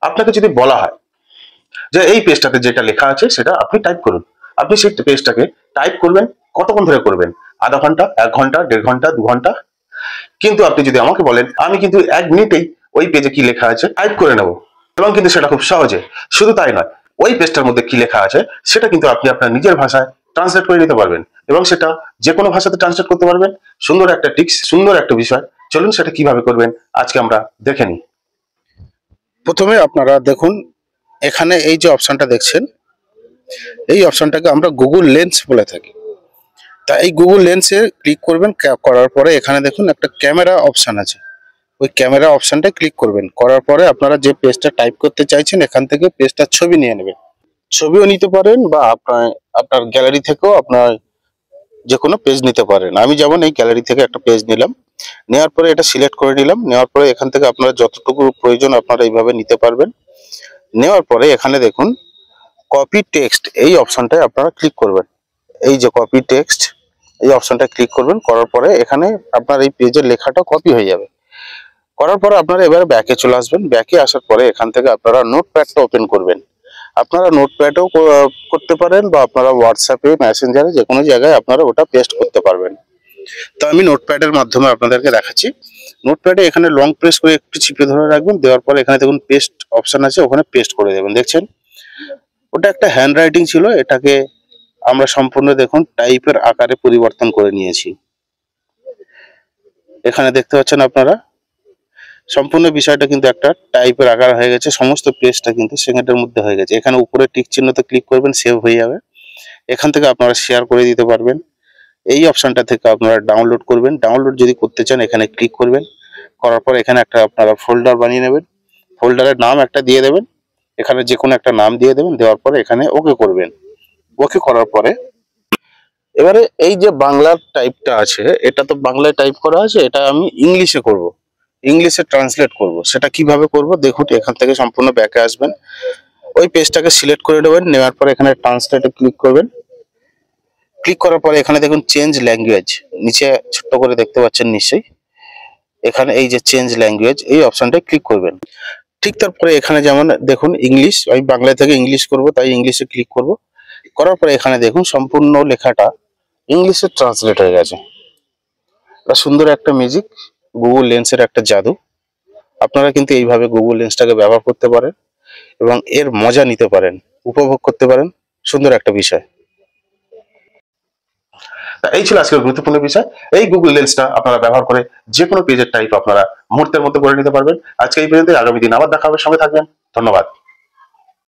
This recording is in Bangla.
আপনাকে যদি বলা হয় যে এই পেজটাতে যেটা লেখা আছে সেটা আপনি টাইপ করুন, আপনি সেই পেজটাকে টাইপ করবেন। কতক্ষণ ধরে করবেন? আধা ঘন্টা, 1 ঘন্টা, 1.5 ঘন্টা, 2 ঘন্টা। কিন্তু আপনি যদি আমাকে বলেন আমি কিন্তু 1 মিনিটেই ওই পেজে কি লেখা আছে টাইপ করে নেব, এবং কিন্তু সেটা খুব সহজে। শুধু তাই নয়, ওই পেজটার মধ্যে কি লেখা আছে সেটা কিন্তু আপনি আপনার নিজের ভাষায় ট্রান্সলেট করে নিতে পারবেন, এবং সেটা যে কোনো ভাষাতে ট্রান্সলেট করতে পারবেন। সুন্দর একটা টিক্স, সুন্দর একটা বিষয়। চলুন সেটা কিভাবে করবেন আজকে আমরা দেখে নিই। প্রথমে আপনারা দেখুন, এখানে এই যে অপশনটা দেখছেন, এই অপশনটাকে আমরা গুগল লেন্স বলে থাকি। তা এই গুগল লেন্সে ক্লিক করবেন, করার পরে এখানে দেখুন একটা ক্যামেরা অপশন আছে। ওই ক্যামেরা অপশনটা ক্লিক করবেন, করার পরে আপনারা যে পেজটা টাইপ করতে চাইছেন এখান থেকে পেজটার ছবি নিয়ে নেবেন। ছবিও নিতে পারেন বা আপনার গ্যালারি থেকেও আপনার যে কোনো পেজ নিতে পারেন। আমি যেমন এই গ্যালারি থেকে একটা পেজ নিলাম, নেওয়ার পরে এটা সিলেক্ট করে নিলাম। নেওয়ার পরে এখান থেকে আপনারা যতটুকু প্রয়োজন আপনারা এইভাবে নিতে পারবেন। নেওয়ার পরে এখানে দেখুন কপি টেক্সট, এই অপশনটায় আপনারা ক্লিক করবেন। এই যে কপি টেক্সট, এই অপশনটা ক্লিক করবেন। করার পরে এখানে আপনার এই পেজের লেখাটা কপি হয়ে যাবে। করার পরে আপনারা এবারে ব্যাকে চলে আসবেন। ব্যাকে আসার পরে এখান থেকে আপনারা নোটপ্যাডটা ওপেন করবেন। আপনারা নোটপ্যাডেও করতে পারেন বা আপনারা হোয়াটসঅ্যাপে, মেসেঞ্জারে, যে কোনো জায়গায় আপনারা ওটা পেস্ট করতে পারবেন। তো আমি নোটপ্যাডের মাধ্যমে আপনাদেরকে দেখাচ্ছি। নোটপ্যাডে এখানে লং প্রেস করে একটু চিপে ধরে রাখবেন। দেওয়ার পরে এখানে দেখুন পেস্ট অপশন আছে, ওখানে পেস্ট করে দেবেন। দেখছেন ওটা একটা হ্যান্ড রাইটিং ছিল, এটাকে আমরা সম্পূর্ণ দেখুন টাইপের আকারে পরিবর্তন করে নিয়েছি। এখানে দেখতে পাচ্ছেন আপনারা সম্পূর্ণ বিষয়টা কিন্তু একটা টাইপের আকার হয়ে গেছে। সমস্ত পেজটা কিন্তু সেকেন্ডের মধ্যে হয়ে গেছে। এখানে উপরে টিক চিহ্নতে ক্লিক করবেন, সেভ হয়ে যাবে। এখান থেকে আপনারা শেয়ার করে দিতে পারবেন। এই অপশনটা থেকে আপনারা ডাউনলোড করবেন। ডাউনলোড যদি করতে চান এখানে ক্লিক করবেন। করার পর এখানে একটা আপনারা ফোল্ডার বানিয়ে নেবেন। ফোল্ডারের নাম একটা দিয়ে দেবেন, এখানে যে কোনো একটা নাম দিয়ে দেবেন। দেওয়ার পরে এখানে ওকে করবেন। ওকে করার পরে এবারে এই যে বাংলার টাইপটা আছে, এটা তো বাংলায় টাইপ করা আছে, এটা আমি ইংলিশে করব, ইংলিশে ট্রান্সলেট করব। সেটা কিভাবে করব দেখুন, এখান থেকে সম্পূর্ণ ব্যাকে আসবেন। ওই পেজটাকে সিলেক্ট করে নেবেন। নেওয়ার পরে এখানে ট্রান্সলেটে ক্লিক করবেন। ক্লিক করার পরে এখানে দেখুন চেঞ্জ ল্যাঙ্গুয়েজ, নিচে ছোট্ট করে দেখতে পাচ্ছেন নিশ্চয়ই। এখানে এই যে চেঞ্জ ল্যাঙ্গুয়েজ, এই অপশনটায় ক্লিক করবেন। ঠিক তারপরে এখানে যেমন দেখুন ইংলিশ, আমি বাংলা থেকে ইংলিশ করব, তাই ইংলিশে ক্লিক করব। করার পরে এখানে দেখুন সম্পূর্ণ লেখাটা ইংলিশে ট্রান্সলেট হয়ে গেছে। এটা সুন্দর একটা মিউজিক, গুগল লেন্সের একটা জাদু। আপনারা কিন্তু এইভাবে গুগল লেন্সটাকে ব্যবহার করতে পারেন এবং এর মজা নিতে পারেন, উপভোগ করতে পারেন। সুন্দর একটা বিষয়। এই ছিল আজকের গুরুত্বপূর্ণ বিষয়। এই গুগল লেন্সটা আপনারা ব্যবহার করে যে কোনো পেজের টাইপ আপনারা মুহূর্তের মধ্যে করে নিতে পারবেন। আজকে এই পর্যন্ত, আগামী দিন আবার দেখা হবে। সঙ্গে থাকবেন। ধন্যবাদ।